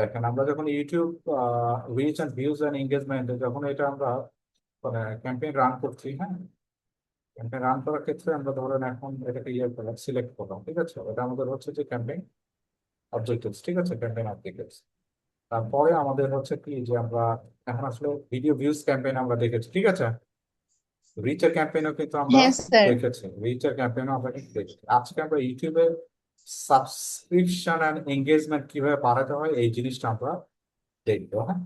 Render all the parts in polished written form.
দেখেন আমরা যখন YouTube reach and views and engagement যখন এটা আমরা মানে ক্যাম্পেইন রান করছি, হ্যাঁ, ক্যাম্পেইন রান করার ক্ষেত্রে আমরা ধরেন এখন এটাকে ইয়ে করলাম, সিলেক্ট করলাম, ঠিক আছে, এটা আমাদের হচ্ছে যে ক্যাম্পেইন অবজেক্টিভস, ঠিক আছে, ক্যাম্পেইন অবজেক্টিভস। তারপরে আমাদের হচ্ছে কি যে আমরা এখন আসলে ভিডিও ভিউজ ক্যাম্পেইন আমরা দেখেছি, ঠিক আছে, রিচের ক্যাম্পেইনও কিন্তু আমরা হ্যাঁ স্যার। দেখেছি, রিচের ক্যাম্পেইনও আমরা কিন্তু দেখেছি। আজকে আমরা ইউটিউবে সাবস্ক্রিপশন অ্যান্ড এঙ্গেজমেন্ট কিভাবে বাড়াতে হয় এই জিনিসটা আমরা দেখবো, হ্যাঁ।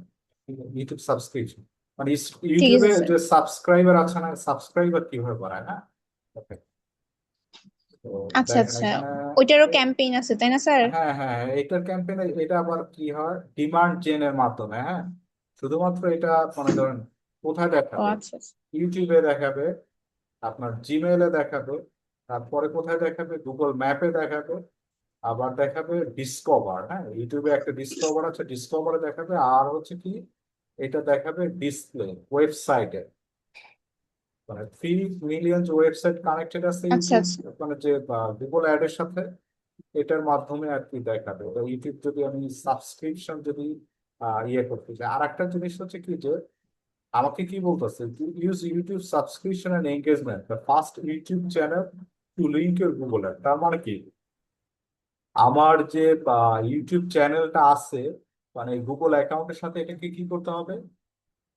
ইউটিউব সাবস্ক্রিপশন মানে ঠিক ইউটিউবে আছে স্যার। যে সাবস্ক্রাইবার আছে না, সাবস্ক্রাইবার কিভাবে বাড়ায়, হ্যাঁ। Okay, তো আচ্ছা দেখেন আচ্ছা, এখানে ওইটারও ক্যাম্পেইন আছে তাই না স্যার? হ্যাঁ হ্যাঁ এইটার ক্যাম্পেইনে এটা আবার কি হয়, ডিমান্ড জেনের মাধ্যমে, হ্যাঁ। শুধুমাত্র এটা মানে ধরেন কোথায় ও দেখাবে, আচ্ছা আচ্ছা। ইউটিউবে দেখাবে, আপনার জিমেইলে দেখাবে, তারপরে কোথায় দেখাবে, গুগল ম্যাপে দেখাবে, আবার দেখাবে ডিসকভার, হ্যাঁ, ইউটিউবে একটা ডিসকভার আছে, ডিসকভারে দেখাবে, আর হচ্ছে কি এটা দেখাবে ডিসপ্লে ওয়েবসাইটে, মানে 3 মিলিয়ন যে ওয়েবসাইট কানেক্টেড আছে আচ্ছা ইউটিউব আচ্ছা। মানে যে গুগল অ্যাড এর সাথে, এটার মাধ্যমে আর কি দেখাবে। তো ইউটিউব যদি আমি সাবস্ক্রিপশন যদি ইয়ে করতে চাই, আর একটা জিনিস হচ্ছে কি যে আমাকে কি বলতেছে, use YouTube subscription and engagement the first YouTube channel to link your Google ad. তার মানে কি আমার যে ইউটিউব চ্যানেলটা আছে মানে গুগল অ্যাকাউন্টের সাথে এটাকে কি করতে হবে,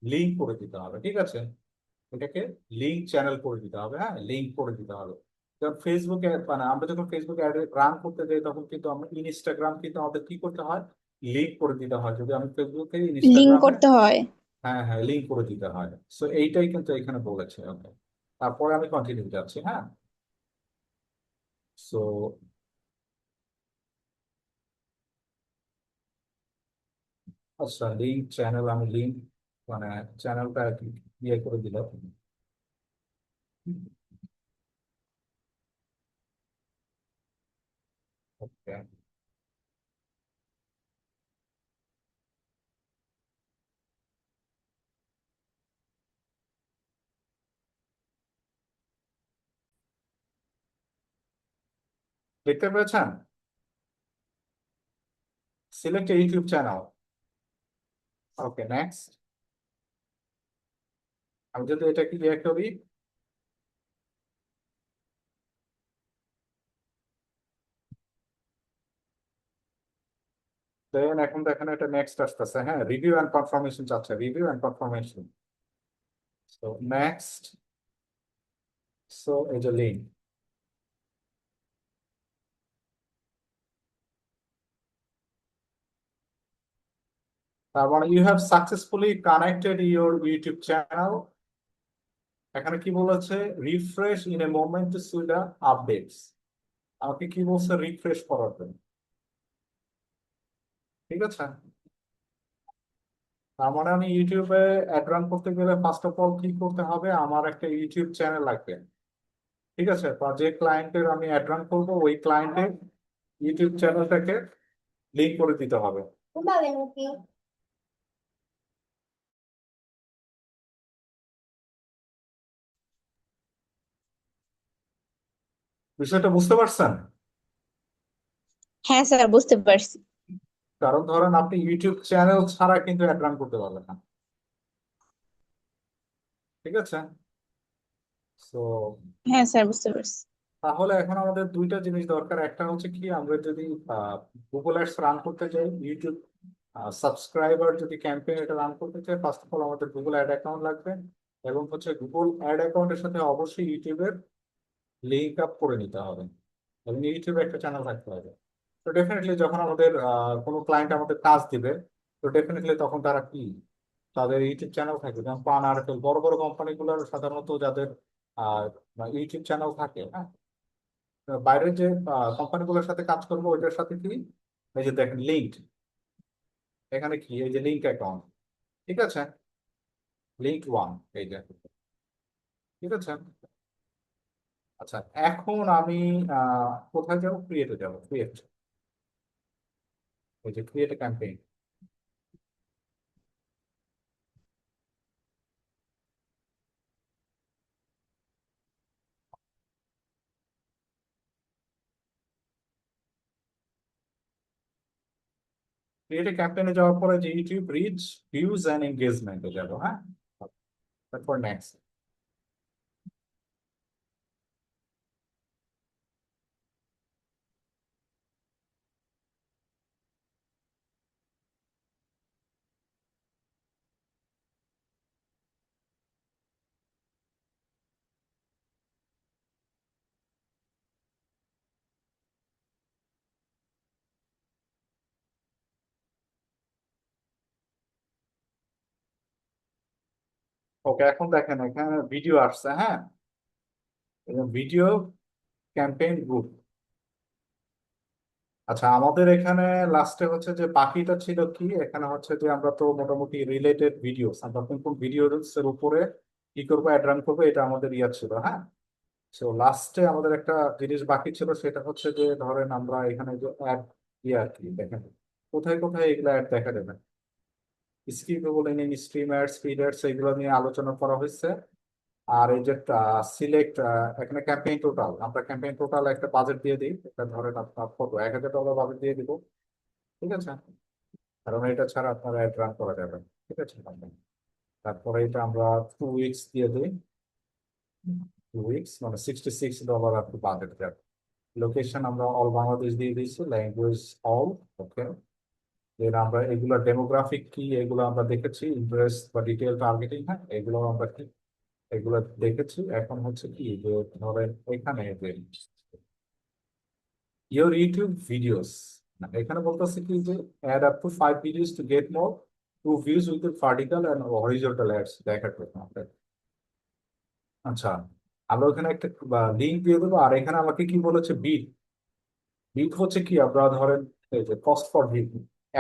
লিঙ্ক করে দিতে হবে, ঠিক আছে, এটাকে লিঙ্ক চ্যানেল করে দিতে হবে, হ্যাঁ, লিঙ্ক করে দিতে হবে। যেমন ফেসবুকে মানে আমরা যখন ফেসবুকে অ্যাড রান করতে যাই তখন কিন্তু আমরা ইনস্টাগ্রাম কিন্তু আমাদের কি করতে হয়, লিঙ্ক করে দিতে হয়, যদি আমি ফেসবুক থেকে লিঙ্ক ইনস্টাগ্রামে, করতে হয়। হ্যাঁ হ্যাঁ লিঙ্ক করে দিতে হয়। সো এইটাই কিন্তু এখানে বলেছে, ওকে। তারপরে আমি কন্টিনিউ যাচ্ছি, হ্যাঁ। সো আচ্ছা লিঙ্ক চ্যানেল, আমি লিঙ্ক মানে চ্যানেলটা আর কি ইয়ে করে দিলাম, ওকে। দেখতে পেয়েছেন, select YouTube channel, okay next. আমি যদি এটাকে ইয়ে করি, দেন এখন দেখেন এটা নেক্সট আসতেছে, হ্যাঁ, রিভিউ অ্যান্ড কনফার্মেশন চাচ্ছে, review and confirmation. So next, so এই যে লিঙ্ক, তার মানে you have successfully connected your YouTube channel. এখানে কি বলেছে, refresh in a moment to see the updates. আমাকে কি বলছে, রিফ্রেশ করার জন্য, ঠিক আছে। তার মানে আমি ইউটিউবে অ্যাড রান করতে গেলে ফার্স্ট অফ অল কি করতে হবে, আমার একটা ইউটিউব চ্যানেল লাগবে, ঠিক আছে। তো যে ক্লায়েন্টের আমি অ্যাড রান করবো ওই ক্লায়েন্টের ইউটিউব চ্যানেলটাকে লিঙ্ক করে দিতে হবে। বিষয়টা বুঝতে পারছেন? হ্যাঁ স্যার, বুঝতে পারছি। কারণ ধরেন আপনি ইউটিউব চ্যানেল ছাড়া কিন্তু অ্যাড রান করতে পারবেন না, ঠিক আছে। তো হ্যাঁ স্যার, বুঝতে পারছি। তাহলে এখন আমাদের দুইটা জিনিস দরকার, একটা হচ্ছে কি আমরা যদি গুগল অ্যাডস রান করতে চাই, ইউটিউব সাবস্ক্রাইবার যদি ক্যাম্পেইন এটা রান করতে চাই, ফার্স্ট অফ অল আমাদের গুগল অ্যাড অ্যাকাউন্ট লাগবে, এবং হচ্ছে গুগল অ্যাড অ্যাকাউন্টের সাথে অবশ্যই ইউটিউবের লিঙ্ক আপ করে নিতে হবে, এবং ইউটিউবে একটা চ্যানেল থাকতে হবে। তো ডেফিনেটলি যখন আমাদের কোনো ক্লায়েন্ট আমাদের কাজ দিবে, তো ডেফিনেটলি তখন তারা কি তাদের ইউটিউব চ্যানেল থাকে, যেমন পান আরএফএল বড় বড় কোম্পানিগুলোর সাধারণত যাদের আহ, ইউটিউব চ্যানেল থাকে, হ্যাঁ, বাইরের যে কোম্পানিগুলোর সাথে কাজ করবো ওইটার সাথে কি এই যে দেখেন লিঙ্ক, এখানে কি এই যে লিঙ্ক অ্যাকাউন্ট, ঠিক আছে, লিঙ্ক ওয়ান, এই যে, ঠিক আছে। আচ্ছা এখন আমি কোথায় যাবো, ক্রিয়েটে যাবো, ক্রিয়েট, এই যে ক্রিয়েট ক্যাম্পেইন। ক্রিয়েট ক্যাম্পেইনে যাওয়ার পরে যে ইউটিউব রিচ, ভিউজ এন্ড এঙ্গেজমেন্টে যাবো, হ্যাঁ। তারপর নেক্সট। ওকে, এখন দেখেন এখানে ভিডিও আসছে, হ্যাঁ। Video campaign group. আচ্ছা, আমাদের এখানে লাস্টে হচ্ছে যে বাকিটা ছিল কি, এখানে হচ্ছে যে আমরা তো মোটামুটি রিলেটেড ভিডিও, আমরা কোন কোন ভিডিওস এর উপরে কি করবো, অ্যাড রান করবো, এটা আমাদের ইয়া ছিল, হ্যাঁ। তো লাস্টে আমাদের একটা জিনিস বাকি ছিল, সেটা হচ্ছে যে ধরেন আমরা এখানে যে অ্যাড ইয়ে আর কি দেখেন, কোথায় কোথায় এগুলো অ্যাড দেখা যাবে। Skippable in stream ads, feed ads, এগুলো নিয়ে আলোচনা করা হয়েছে। আর এই যে সিলেক্ট, এখানে ক্যাম্পেইন টোটাল, আমরা ক্যাম্পেইন টোটাল একটা বাজেট দিয়ে দিই, এটা ধরেন আপনার কত, $1,000 বাজেট দিয়ে দিব, ঠিক আছে। কারণ এটা ছাড়া আপনার অ্যাড রান করা যাবে না, ঠিক আছে। তারপরে এটা আমরা 2 উইকস দিয়ে দিই, 2 উইকস মানে $66 আর কি বাজেট যাবে। লোকেশন আমরা অল বাংলাদেশ দিয়ে দিয়েছি, ল্যাঙ্গুয়েজ অল। ওকে, দেন আমরা এগুলো ডেমোগ্রাফিক কি, এগুলো আমরা দেখেছি, ইন্টারেস্ট বা ডিটেল টার্গেটিং, হ্যাঁ, এগুলো আমরা কি, এগুলো দেখেছি। এখন হচ্ছে কি যে ধরেন এখানে যে ইউর ইউটিউব ভিডিওস, এখানে বলতেছে কি যে add up to 5 videos to get more 2 views with vertical and horizontal ads দেখার জন্য আপনার। আচ্ছা, আমরা ওখানে একটা লিঙ্ক দিয়ে দেবো। আর এখানে আমাকে কি বলেছে, বিট। বিট হচ্ছে কি, আমরা ধরেন এই যে কস্ট ফর ভিউ,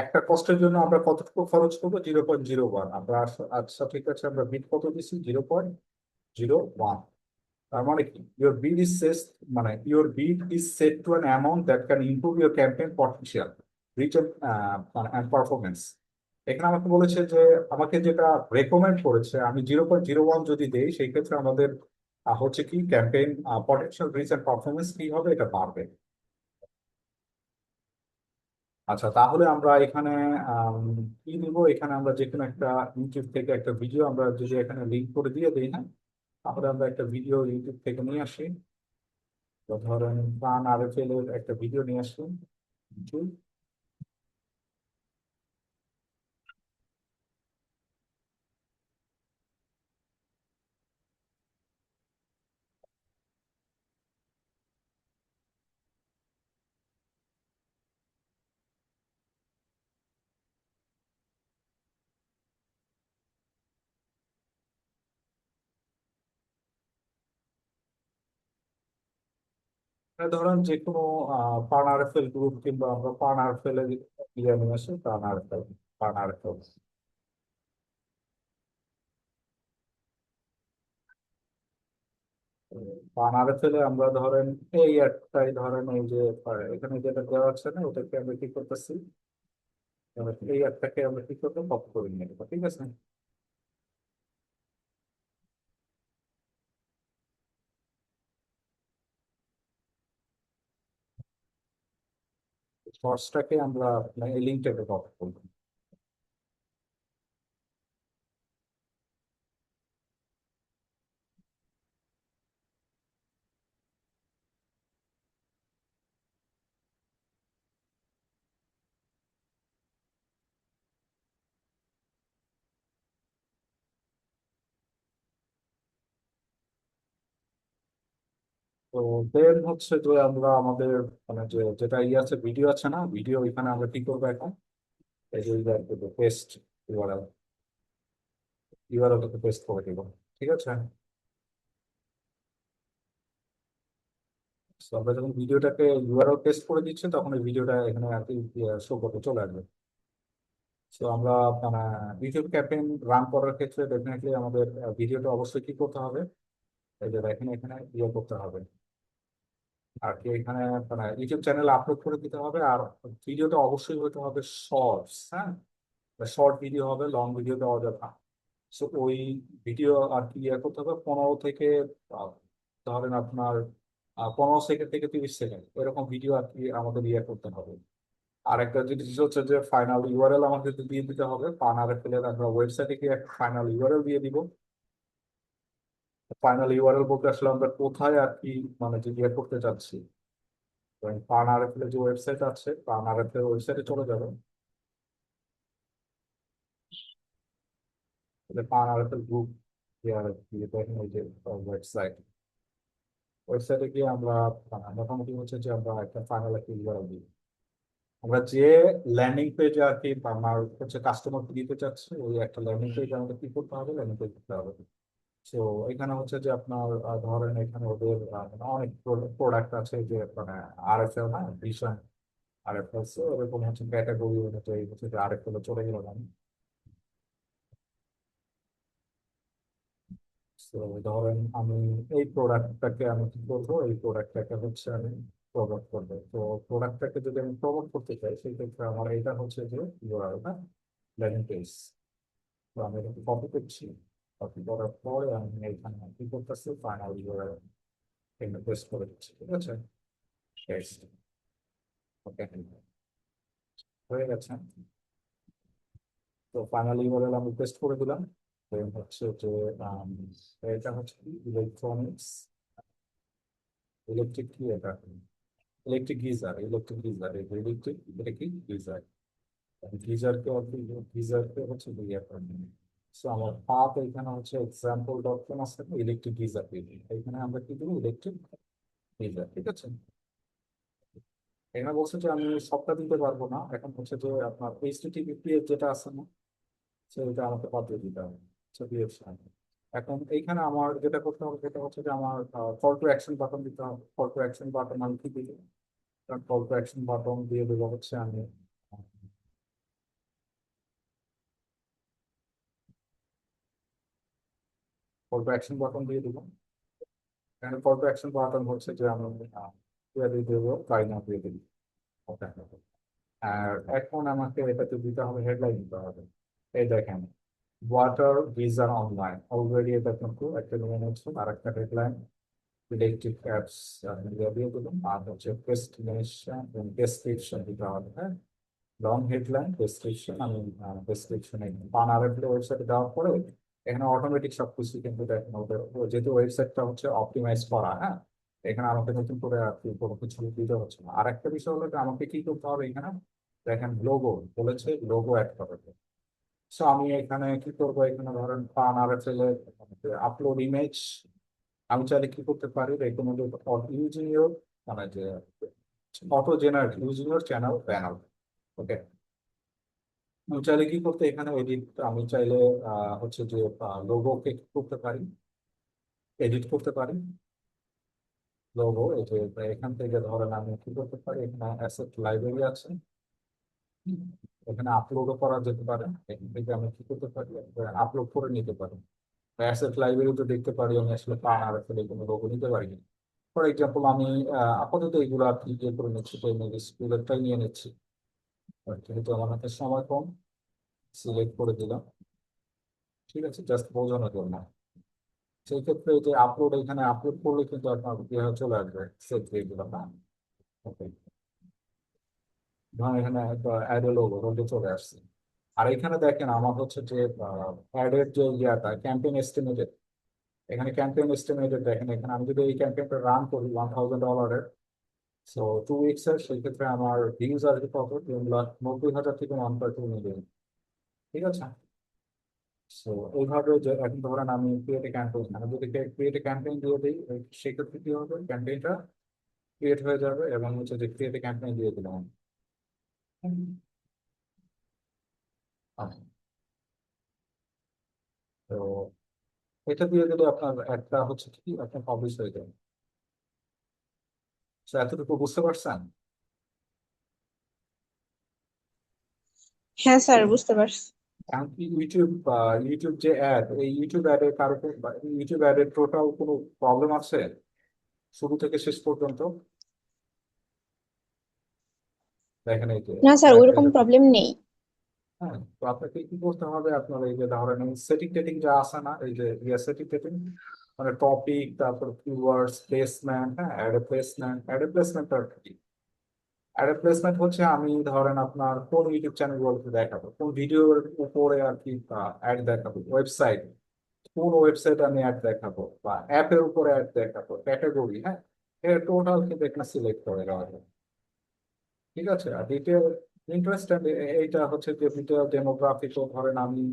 একটা কস্টের জন্য আমরা কতটুকু খরচ করবো, 0.01। আমরা আচ্ছা ঠিক আছে, আমরা বিট কত দিচ্ছি, 0.01। তার মানে কি, ইউর বিড ইজ সেট, মানে your bid is set to an amount that can improve your campaign potential, reach and performance. এখানে আমাকে বলেছে যে, আমাকে যেটা রেকমেন্ড করেছে, আমি 0.01 যদি দেই, সেই ক্ষেত্রে আমাদের হচ্ছে কি campaign potential, reach and performance কি হবে, এটা বাড়বে। আচ্ছা, তাহলে আমরা এখানে আম, কি দিব, এখানে আমরা যে কোনো একটা ইউটিউব থেকে একটা ভিডিও আমরা যদি এখানে লিঙ্ক করে দিয়ে দিই, হ্যাঁ, তাহলে আমরা একটা ভিডিও ইউটিউব থেকে নিয়ে আসি। তো ধরেন প্রাণ আরএফএল এর একটা ভিডিও নিয়ে আসলাম। ধরেন যে কোনো প্রাণ আরএফএল গ্রুপ, কিংবা আমরা প্রাণ আরএফএল এর ইয়ে নিয়ে আসি, প্রাণ আরএফএল, প্রাণ আরএফএল। প্রাণ আরএফএল এ আমরা ধরেন এই একটাই, ধরেন এই যে এখানে যেটা দেওয়া আছে না, ওটাকে আমরা কি করতেছি, এই একটাকে আমরা কি করবো, কপি করে নিয়ে নেবো, ঠিক আছে। শর্টসটাকে আমরা মানে এই লিঙ্কটাকে কপি করবো। তো দেন হচ্ছে যে আমরা আমাদের মানে যে যেটা ইয়ে আছে, ভিডিও আছে না, ভিডিও এখানে আমরা কি করবো এখন, এই যে পেস্ট ইউআরএল, ইউআরএলটাকে পেস্ট করে দিব, ঠিক আছে। তো আমরা যখন ভিডিওটাকে ইউআরএল পেস্ট করে দিচ্ছি, তখন এই ভিডিওটা এখানে আর কি শো করতে চলে আসবে। তো আমরা মানে ইউটিউব ক্যাম্পেইন রান করার ক্ষেত্রে ডেফিনেটলি আমাদের ভিডিওটা অবশ্যই কি করতে হবে, এই যে দেখেন এখানে ইয়ে করতে হবে আর কি, এখানে মানে ইউটিউব চ্যানেলে আপলোড করে দিতে হবে। আর ভিডিওটা অবশ্যই হতে হবে শর্টস, হ্যাঁ। শর্ট ভিডিও হবে, লং ভিডিও দেওয়া যাবে না। সো ওই ভিডিও আর কি ইয়ে করতে হবে 15 থেকে আহ, ধরেন আপনার 15 সেকেন্ড থেকে 30 সেকেন্ড এরকম ভিডিও আর কি আমাদের ইয়ে করতে হবে। আর একটা জিনিস হচ্ছে যে ফাইনাল ইউআরএল আমাকে তো দিয়ে দিতে হবে। পান আরএফএল এর আমরা ওয়েবসাইটে গিয়ে একটা ফাইনাল ইউআরএল দিয়ে দিব। ফাইনাল ইউআরএল বলতে আসলে আমরা কোথায় আর কি মানে যে ইয়ে করতে চাচ্ছি। পান আরএফএল এর যে ওয়েবসাইট আছে, পান আরএফএল ওয়েবসাইটে চলে যাবে। পান আরএফএল গ্রুপ দেখেন এই যে ওয়েবসাইট, ওয়েবসাইটে গিয়ে আমরা মোটামুটি হচ্ছে যে আমরা একটা ফাইনাল একটা ইউআরএল দিই। আমরা যে ল্যান্ডিং পেজে আর কি আমার হচ্ছে কাস্টমারকে দিতে চাচ্ছি, ওই একটা ল্যান্ডিং পেজ আমাদের কি করতে হবে, ল্যান্ডিং পেজ দিতে হবে। তো এখানে হচ্ছে যে আপনার ধরেন এখানে ওদের মানে অনেক প্রোডাক্ট আছে যে মানে আরএফএল না ভিশন আরএফএল, এরকম হচ্ছে ক্যাটাগরি অনুযায়ী হচ্ছে যে আরএফএল চলে গেলাম আমি। তো ধরেন আমি এই প্রোডাক্টটাকে আমি কি করবো, এই প্রোডাক্টটাকে হচ্ছে আমি প্রমোট করবো। তো প্রোডাক্টটাকে যদি আমি প্রমোট করতে চাই সেই ক্ষেত্রে আমার এটা হচ্ছে যে ইউআরএল না, ল্যান্ডিং পেজ। তো আমি এটাকে কপি করছি, কপি করার পরে আমি এখানে কি করতেছি, ফাইনাল ইউআরএল এখানে পেস্ট করে দিচ্ছি। ঠিক আছে, পেস্ট, ওকে, হয়ে গেছে। তো ফাইনাল ইউআরএল আমি পেস্ট করে দিলাম। Then হচ্ছে যে আম, এটা হচ্ছে কি ইলেকট্রনিক্স, ইলেকট্রিক কি এটা, electric geyser, electric geyser, electric, এটা কি গিজার, গিজারকে গিজারকে হচ্ছে ইয়ে করবেন। সো আমার পাথ এখানে হচ্ছে এক্সাম্পল ডকুমেন্ট আছে ইলেকট্রিক গিজার, এখানে আমরা কি দেবো, ইলেকট্রিক গিজার। ঠিক আছে, এখানে বলছে যে আমি সবটা দিতে পারবো না, এখন হচ্ছে যে আপনার এইচটিটিপি যেটা আছে না, সেটা আমাকে পাঠিয়ে দিতে হবে, দিয়েছে। এখন এইখানে আমার যেটা করতে হবে সেটা হচ্ছে যে আমার কল টু অ্যাকশন বাটন দিতে হবে। কল টু অ্যাকশন বাটন আমি কি দিই, কল টু অ্যাকশন বাটন দিয়ে দেবো হচ্ছে আমি কল টু অ্যাকশন বাটন দিয়ে দেবো। এখানে কল টু অ্যাকশন বাটন হচ্ছে যে আমি দিয়ে দেবো, তাই না দিয়ে দিই। ওকে, আর এখন আমাকে এটাতে দিতে হবে, হেডলাইন দিতে হবে। এই দেখেন, ওয়াটার গিজার অনলাইন, অলরেডি এটা কিন্তু একটা নিয়ে নিচ্ছে। আর একটা হেডলাইন ইলেকট্রিক অ্যাপস দিয়ে দিলাম। আর হচ্ছে ডেস্টিনেশন ডেসক্রিপশন দিতে হবে। হ্যাঁ, লং হেডলাইন ডেসক্রিপশন, আমি ডেসক্রিপশনে বানারের ওয়েবসাইটে দেওয়ার পরে এখানে অটোমেটিক সবকিছু কিন্তু দেখেন ওদের যেহেতু ওয়েবসাইটটা হচ্ছে অপটিমাইজ করা। হ্যাঁ, এখানে আমাকে নতুন করে আর কি কোনো কিছু দিতে হচ্ছে না। আর একটা বিষয় হলো যে আমাকে কি করতে হবে, এখানে দেখেন লোগো বলেছে, লোগো অ্যাড করতে। সো আমি এখানে কি করবো, এখানে ধরেন পান আর আপলোড ইমেজ, আমি চাইলে কি করতে পারি, রেকমেন্ডেড ইউজিং ইউর মানে যে auto generate using your channel panel. Okay, আমি চাইলে কি করতে এখানে এডিট, আমি চাইলে হচ্ছে যে লোগোকে কি করতে পারি, এডিট করতে পারি। লোগো এই যে এখান থেকে ধরেন আমি কি করতে পারি, এখানে অ্যাসেট লাইব্রেরি আছে, এখানে আপলোডও করা যেতে পারে। এখান থেকে আমি কি করতে পারি, আপলোড করে নিতে পারি। অ্যাসেট লাইব্রেরিতে দেখতে পারি আমি আসলে পান আর আসলে কোনো লোগো নিতে পারি। ফর এক্সাম্পল আমি আপাতত এগুলো আর কি ইয়ে করে নিচ্ছি, তো স্কুলেরটাই নিয়ে নিচ্ছি। আর যেহেতু আমার হাতে সময় কম, সিলেক্ট করে দিলাম। ঠিক আছে, জাস্ট বোঝানোর জন্য। সেই ক্ষেত্রে এই যে আপলোড, এখানে আপলোড করলে কিন্তু আপনার ইয়ে চলে আসবে সেট এগুলো না। ওকে, ধরুন এখানে অ্যাড লোগো চলে আসছে। আর এখানে দেখেন আমার হচ্ছে যে অ্যাডের যে ইয়াটা ক্যাম্পেইন এস্টিমেটেড, এখানে ক্যাম্পেইন এস্টিমেটেড দেখেন, এখানে আমি যদি এই ক্যাম্পেইনটা রান করি $1,000, সো 2 উইকস এর, সেক্ষেত্রে আমার ভিউজ আসবে কত, 3,90,000 থেকে 1.2 মিলিয়ন। ঠিক আছে, সো এইভাবে যে এখন ধরেন আমি ক্রিয়েট এ ক্যাম্পেইন, আমি যদি ক্রিয়েট এ ক্যাম্পেইন দিয়ে দিই, সেক্ষেত্রে কি হবে, ক্যাম্পেইনটা ক্রিয়েট হয়ে যাবে এবং হচ্ছে যে ক্রিয়েট এ ক্যাম্পেইন দিয়ে দিলাম। আচ্ছা, তো এটা দিয়ে দিলে আপনার একটা হচ্ছে কি আপনার পাবলিশ হয়ে যাবে। তো এতটুকু বুঝতে পারছেন? হ্যাঁ স্যার, বুঝতে পারছি। এমনকি ইউটিউব বা ইউটিউব যে অ্যাড, এই ইউটিউব অ্যাডে কারো ইউটিউব অ্যাডের টোটাল কোনো প্রবলেম আছে শুরু থেকে শেষ পর্যন্ত? দেখেন এই যে না স্যার, অ্যাড, ওইরকম প্রবলেম নেই। হ্যাঁ, তো আপনাকে কি করতে হবে, আপনার এই যে ধরেন সেটিং টেটিং যা আছে না, এই যে সেটিং টেটিং মানে টপিক, তারপর কিওয়ার্ডস, প্লেসমেন্ট, হ্যাঁ, অ্যাড প্লেসমেন্ট, অ্যাড প্লেসমেন্ট আর কি, অ্যাড প্লেসমেন্ট হচ্ছে আমি ধরেন আপনার কোন ইউটিউব চ্যানেল গুলোতে দেখাবো, কোন ভিডিওর উপরে আর কি অ্যাড দেখাবো, ওয়েবসাইট, কোন ওয়েবসাইটে আমি অ্যাড দেখাবো, বা অ্যাপের উপরে অ্যাড দেখাবো, ক্যাটাগরি, হ্যাঁ, এর টোটাল কিন্তু এখানে সিলেক্ট করে দেওয়া যায়। ঠিক আছে। আর ডিটেল ইন্টারেস্ট, এইটা হচ্ছে যে ডিটেল ডেমোগ্রাফি, তো ধরেন আমি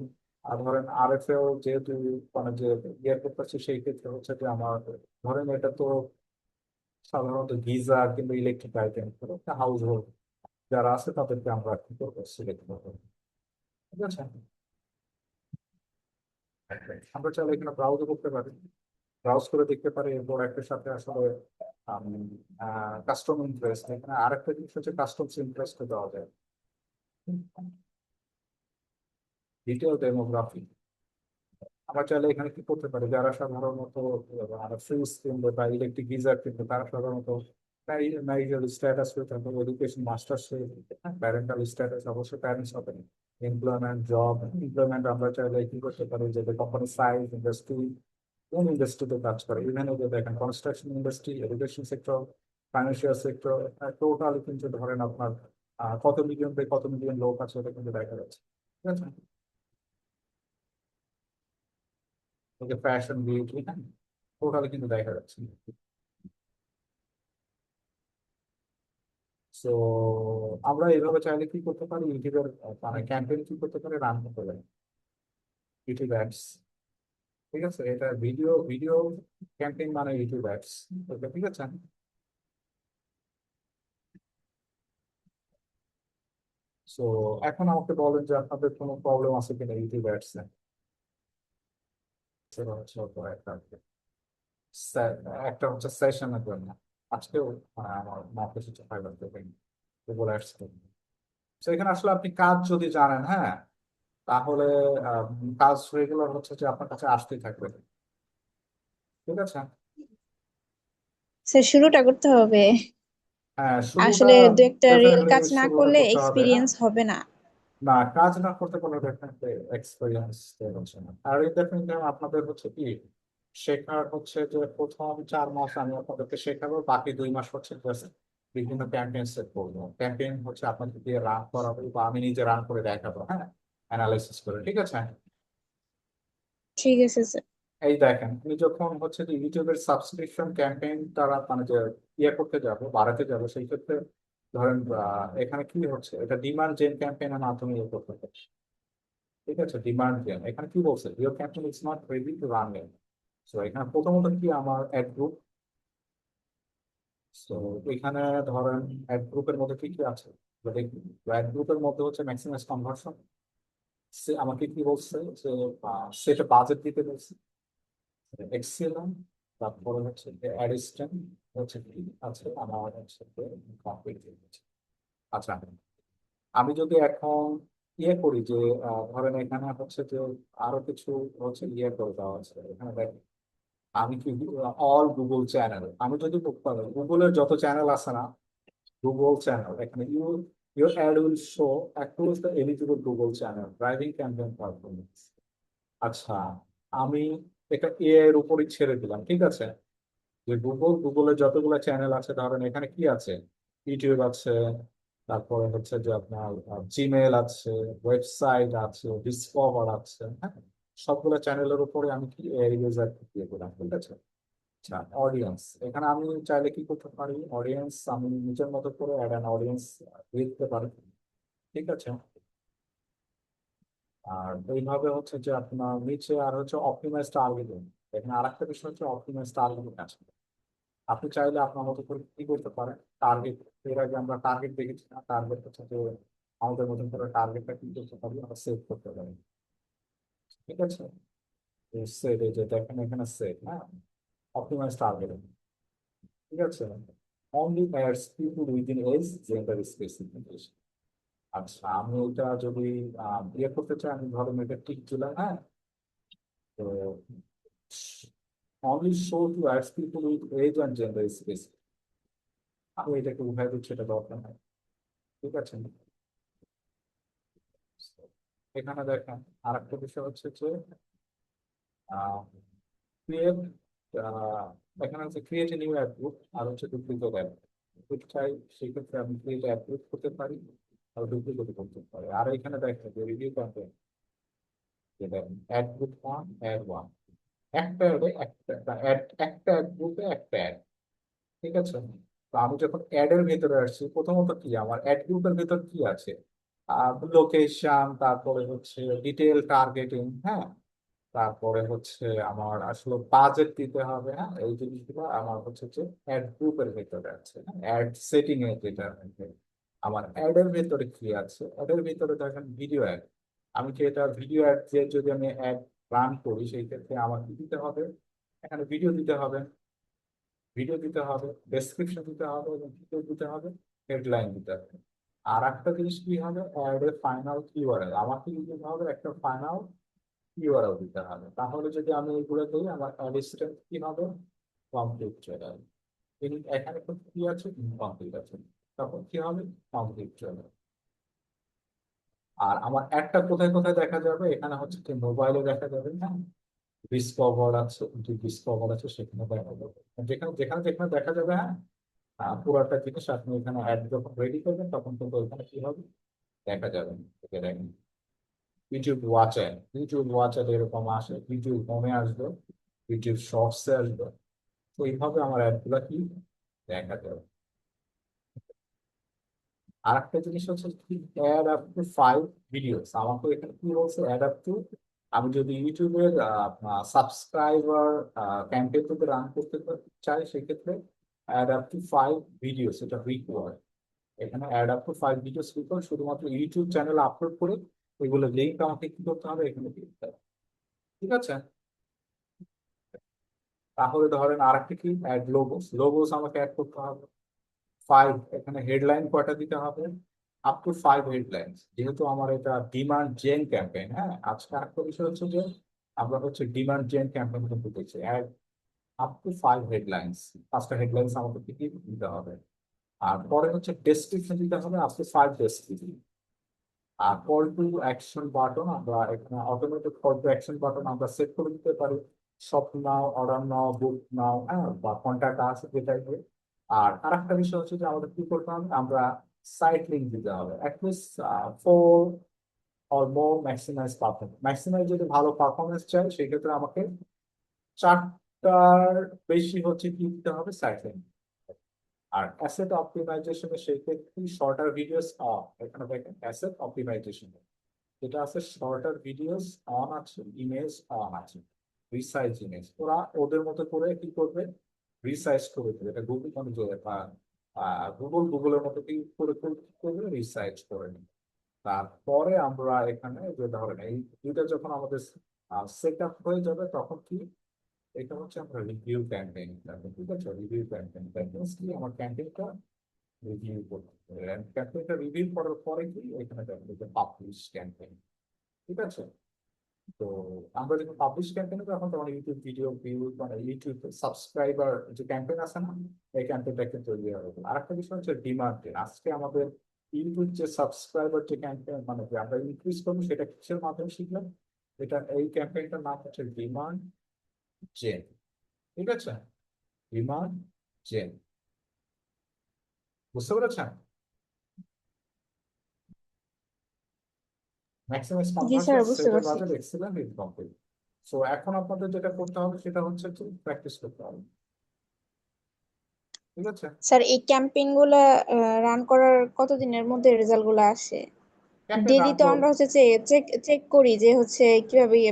ধরেন আরএফএও যেহেতু মানে যে ইয়ে করতেছি, সেই ক্ষেত্রে হচ্ছে যে আমার ধরেন এটা তো সাধারণত গিজার কিংবা ইলেকট্রিক আইটেম, হাউস হোল্ড যারা আছে তাদেরকে আমরা কি করবো, সিলেক্ট করবো। ঠিক আছে। আমরা চাইলে এখানে ব্রাউজও করতে পারি, ব্রাউজ করে দেখতে পারি এই প্রোডাক্টের সাথে আসলে কাস্টম ইন্টারেস্ট, এখানে আরেকটা জিনিস হচ্ছে কাস্টমস ইন্টারেস্ট দেওয়া যায়, ডিটেল ডেমোগ্রাফি। আমরা চাইলে এখানে কি করতে পারি, যারা সাধারণত ফ্রিজ কিনবে বা ইলেকট্রিক গিজার কিনবে, তারা সাধারণত ম্যারিটাল স্ট্যাটাস হয়ে থাকবে, এডুকেশন মাস্টার্স হয়ে প্যারেন্টাল স্ট্যাটাস, অবশ্যই প্যারেন্টস হবে, এমপ্লয়মেন্ট, জব এমপ্লয়মেন্ট। আমরা চাইলে কি করতে পারি যে কোম্পানি সাইজ, ইন্ডাস্ট্রি, কোন ইন্ডাস্ট্রিতে কাজ করে, ইভেন যে দেখেন construction industry, education sector, financial sector, totally কিন্তু ধরেন আপনার কত মিলিয়ন থেকে কত মিলিয়ন লোক আছে এটা কিন্তু দেখা যাচ্ছে। ঠিক আছে। ওকে, ফ্যাশন, বিউটি, হ্যাঁ, টোটালি কিন্তু দেখা যাচ্ছে। তো আমরা এইভাবে চাইলে কি করতে পারি, ইউটিউবের মানে ক্যাম্পেইন কি করতে পারি, রান করতে পারি, ইউটিউব অ্যাডস। ঠিক আছে, এটা ভিডিও ভিডিও ক্যাম্পেইন মানে ইউটিউব অ্যাডস। ওকে, ঠিক আছে। তো এখন আমাকে বলেন যে আপনাদের কোনো প্রবলেম আছে কিনা ইউটিউব অ্যাডস এ। সেটা হচ্ছে একটা একটা হচ্ছে সেশনের জন্য আজকেও আমার মাত্র 5 থেকে গুগল অ্যাডস। তো এখানে আসলে আপনি কাজ যদি জানেন, হ্যাঁ, তাহলে আহ, কাজ রেগুলার হচ্ছে যে আপনার কাছে আসতেই থাকবে। ঠিক আছে। স্যার শুরুটা করতে হবে। হ্যাঁ, শুরুটা আসলে দু একটা রিয়েল ডেফিনেটলি কাজ না শুরুটা করলে করতে হবে, হ্যাঁ। এক্সপিরিয়েন্স হবে না। না, কাজ না করতে কোনো ডেফিনেটলি এক্সপিরিয়েন্স হচ্ছে না। আর এই ডেফিনেটলি আপনাদের হচ্ছে কি শেখার হচ্ছে যে প্রথম 4 মাস আমি আপনাদেরকে শেখাবো, বাকি 2 মাস হচ্ছে just বিভিন্ন ক্যাম্পেইন সেট করবো, ক্যাম্পেইন হচ্ছে আপনাদের দিয়ে রান করাবো বা আমি নিজে রান করে দেখাবো, হ্যাঁ, অ্যানালাইসিস করে। ঠিক আছে। ঠিক আছে স্যার। এই দেখেন, আমি যখন হচ্ছে যে ইউটিউবের সাবস্ক্রিপশন ক্যাম্পেইন তারা মানে যে ইয়ে করতে যাব, বাড়াতে যাব, সেই ক্ষেত্রে ধরেন এখানে কি হচ্ছে, এটা ডিমান্ড জেন ক্যাম্পেইনের মাধ্যমে ইয়ে করতে হবে। ঠিক আছে, ডিমান্ড জেন এখানে কি বলছে, your campaign is not ready to run it. So এখানে প্রথমত কি আমার অ্যাড গ্রুপ। তো এখানে ধরেন অ্যাড গ্রুপের মধ্যে কি কি আছে অ্যাড গ্রুপের মধ্যে হচ্ছে ম্যাক্সিমাইজ কনভার্সন। সে আমাকে কি বলছে যে সেটা বাজেট দিতে বলছে, এক্সেলন, তারপরে হচ্ছে অ্যারিস্টন, হচ্ছে কি আছে আমার হচ্ছে কমপ্লিট। আচ্ছা, আমি যদি এখন ইয়ে করি যে ধরেন এখানে হচ্ছে যে আরো কিছু হচ্ছে ইয়ে করে দেওয়া আছে, এখানে দেখেন আমি কি অল গুগল চ্যানেল, আমি যদি গুগলের যত চ্যানেল আছে না, গুগল চ্যানেল, এখানে your add will show across the eligible Google channel driving campaign performance. আচ্ছা, আমি এটা এআই এর উপরই ছেড়ে দিলাম। ঠিক আছে, যে গুগলের যতগুলো চ্যানেল আছে, ধরেন এখানে কি আছে, ইউটিউব আছে, তারপরে হচ্ছে যে আপনার জিমেল আছে, ওয়েবসাইট আছে, ডিসকভার আছে, হ্যাঁ, সবগুলো চ্যানেলের উপরে আমি কি ইউজার দিয়ে দিলাম। ঠিক আছে। আচ্ছা, অডিয়েন্স, এখানে আমি চাইলে কি করতে পারি, অডিয়েন্স আমি নিজের মতো করে অ্যাড অ্যান অডিয়েন্স দিতে পারি। ঠিক আছে। আর এইভাবে হচ্ছে যে আপনার নিচে আর হচ্ছে অপটিমাইজ টার্গেটিং। এখানে আরেকটা বিষয় হচ্ছে অপটিমাইজ টার্গেটিং আছে। আপনি চাইলে আপনার মতো করে কি করতে পারেন, টার্গেট, এর আগে আমরা টার্গেট দেখেছি না, টার্গেট হচ্ছে যে আমাদের মতন করে টার্গেটটা কি করতে পারি, আমরা সেভ করতে পারি। ঠিক আছে। সেভ, এই যে দেখেন এখানে সেভ, হ্যাঁ, অপটিমাইজ টার্গেট। ঠিক আছে। Only ads people within age gender specification. আচ্ছা, আমি এটা যদি ইয়ে করতে চাই, আমি ধরুন এটা টিক দিলাম, হ্যাঁ, তো only show to ads people with age and gender specific, আমি এটাকে উঠাই দিচ্ছি, এটা দরকার নাই। ঠিক আছে। এখানে দেখেন আর একটা বিষয় হচ্ছে যে ক্রিয়েট, এখানে হচ্ছে ক্রিয়েট নিউ অ্যাড গ্রুপ আর হচ্ছে ডুপ্লিকেট অ্যাড। করতে চাই, সেক্ষেত্রে আমি কি এটা অ্যাপ্রুভ করতে পারি আর ডুপ্লিকেট করতে পারি। আর এখানে দেখেন যে রিভিউ ক্যাম্পেইন, যেটা ad group one, ad one, একটা অ্যাডে একটা অ্যাড, একটা অ্যাড গ্রুপে একটা অ্যাড। ঠিক আছে, তো আমি যখন অ্যাড এর ভেতরে আসছি, প্রথমত কি আমার অ্যাড গ্রুপের ভেতর কি আছে, লোকেশন, তারপরে হচ্ছে ডিটেল টার্গেটিং, হ্যাঁ, তারপরে হচ্ছে আমার আসলে বাজেট দিতে হবে, হ্যাঁ, এই জিনিসগুলো আমার হচ্ছে যে অ্যাড গ্রুপের ভেতরে আছে। অ্যাড সেটিং এর যেটা আছে, আমার অ্যাড এর ভেতরে কি আছে, অ্যাড এর ভেতরে দেখেন ভিডিও অ্যাড। আমি কি এটা ভিডিও অ্যাড দিয়ে যদি আমি অ্যাড রান করি, সেই ক্ষেত্রে আমার কি দিতে হবে, এখানে ভিডিও দিতে হবে, ভিডিও দিতে হবে, ডেসক্রিপশন দিতে হবে এবং ভিডিও দিতে হবে, হেডলাইন দিতে হবে। আর একটা জিনিস কি হবে, অ্যাড এর ফাইনাল ইউআরএল আমাকে দিতে হবে, একটা ফাইনাল ইউআরএল দিতে হবে। তাহলে যদি আমি এগুলো দিই, আমার অ্যাড স্ট্রেংথ কি হবে, কমপ্লিট চলে আসবে। কিন্তু এখানে তো কি আছে, ইনকমপ্লিট আছে, তখন কি হবে, কমপ্লিট চলে আসবে। আর আমার অ্যাডটা কোথায় কোথায় দেখা যাবে, এখানে হচ্ছে কি মোবাইলে দেখা যাবে, হ্যাঁ, ডিসকভার আছে, যে ডিসকভার আছে সেখানে দেখা যাবে, যেখানে যেখানে যেখানে দেখা যাবে, হ্যাঁ, পুরোটা জিনিস আপনি এখানে অ্যাড যখন রেডি করবেন তখন কিন্তু ওইখানে কি হবে, দেখা যাবে। এটা দেখেন ইউটিউব ওয়াচে এরকম আসে, ইউটিউব হোমে আসবে, ইউটিউব শর্টসে আসবে। তো এইভাবে আমার অ্যাড গুলা কি দেখা যাবে। আর একটা জিনিস হচ্ছে কি, অ্যাড আপ টু 5 ভিডিওস, আমাকে এখানে কি বলছে, অ্যাড আপ টু, আমি যদি ইউটিউবের সাবস্ক্রাইবার ক্যাম্পেইন যদি রান করতে চাই, সেক্ষেত্রে অ্যাড আপ টু 5 ভিডিওস এটা রিকোয়ার্ড। এখানে add up to 5 videos required, শুধুমাত্র ইউটিউব চ্যানেলে আপলোড করে ওইগুলো লিঙ্ক আমাকে কি করতে হবে, এখানে দিতে হবে। ঠিক আছে, তাহলে ধরেন আর একটা কি, অ্যাড লোগোস, লোগোস আমাকে অ্যাড করতে হবে 5, এখানে হেডলাইন কয়টা দিতে হবে, আপ টু 5 হেডলাইন, যেহেতু আমার এটা ডিমান্ড জেন ক্যাম্পেইন। হ্যাঁ, আজকে আরেকটা বিষয় হচ্ছে যে আমরা হচ্ছে ডিমান্ড জেন ক্যাম্পেইন কিন্তু করছি, অ্যাড আপ টু 5 হেডলাইন্স, 5টা হেডলাইন্স আমাকে কি কি দিতে হবে। আর পরে হচ্ছে ডেসক্রিপশন দিতে হবে আপ টু 5 ডেসক্রিপশন। আর কল টু অ্যাকশন বাটন, আমরা এখানে automated call to action button আমরা সেট করে দিতে পারি, শপ নাও, অর্ডার নাও, বুক নাও, হ্যাঁ, বা কন্ট্যাক্ট আছে যেটাই হোক। আর আরেকটা বিষয় হচ্ছে যে আমাদের কি করতে হবে, আমরা সাইট লিঙ্ক দিতে হবে at least 4 or more maximise performance. Maximise যদি ভালো পারফরমেন্স চাই, সেক্ষেত্রে আমাকে 4টার বেশি হচ্ছে কি দিতে হবে, সাইট লিঙ্ক। আর অ্যাসেট অপটিমাইজেশনের সেই ক্ষেত্রে শর্টার ভিডিওস অন, এখানে দেখেন অ্যাসেট অপটিমাইজেশন যেটা আছে, শর্টার ভিডিওস অন আছে, ইমেজ অন আছে, রিসাইজ ইমেজ, ওরা ওদের মতো করে কি করবে, রিসাইজ করে দেবে, এটা গুগল মানে গুগলের মতো কি করে করবে, রিসাইজ করে নেবে। তারপরে আমরা এখানে যে ধরেন এই দুইটা যখন আমাদের সেট আপ হয়ে যাবে, তখন কি, এটা হচ্ছে আমরা রিভিউ ক্যাম্পেইন। ঠিক আছে, রিভিউ ক্যাম্পেইন কি, আমার ক্যাম্পেইনটা রিভিউ করতে হবে, ক্যাম্পেইনটা রিভিউ করার পরে কি এখানে দেখবে যে পাবলিশ ক্যাম্পেইন। ঠিক আছে, তো আমরা যখন পাবলিশ ক্যাম্পেইন তখন তোমার ইউটিউব ভিডিও ভিউ, মানে ইউটিউব সাবস্ক্রাইবার যে ক্যাম্পেইন আছে না, এই ক্যাম্পেইনটা কিন্তু তৈরি হবে। আর একটা বিষয় হচ্ছে ডিমান্ড। আজকে আমাদের ইউটিউব যে সাবস্ক্রাইবার যে ক্যাম্পেইন, মানে যে আমরা ইনক্রিজ করবো, সেটা কিসের মাধ্যমে শিখলাম, এটা এই ক্যাম্পেইনটার নাম হচ্ছে ডিমান্ড জেন। ঠিক আছে, ডিমান্ড জেন, বুঝতে পেরেছেন, ম্যাক্সিমাইজ জি স্যার, কনভার্সন, বুঝতে সেটের পারছি। Budget, excellent, incomplete. সো এখন আপনাদের যেটা করতে হবে সেটা হচ্ছে প্র্যাকটিস করতে হবে। ঠিক আছে, স্যার, এই ক্যাম্পেইন গুলা রান করার কতদিনের মধ্যে রেজাল্ট গুলা আসে? ক্যাম্পেইন রান ডেলি তো করুন। আমরা হচ্ছে চেক চেক করি যে হচ্ছে কিভাবে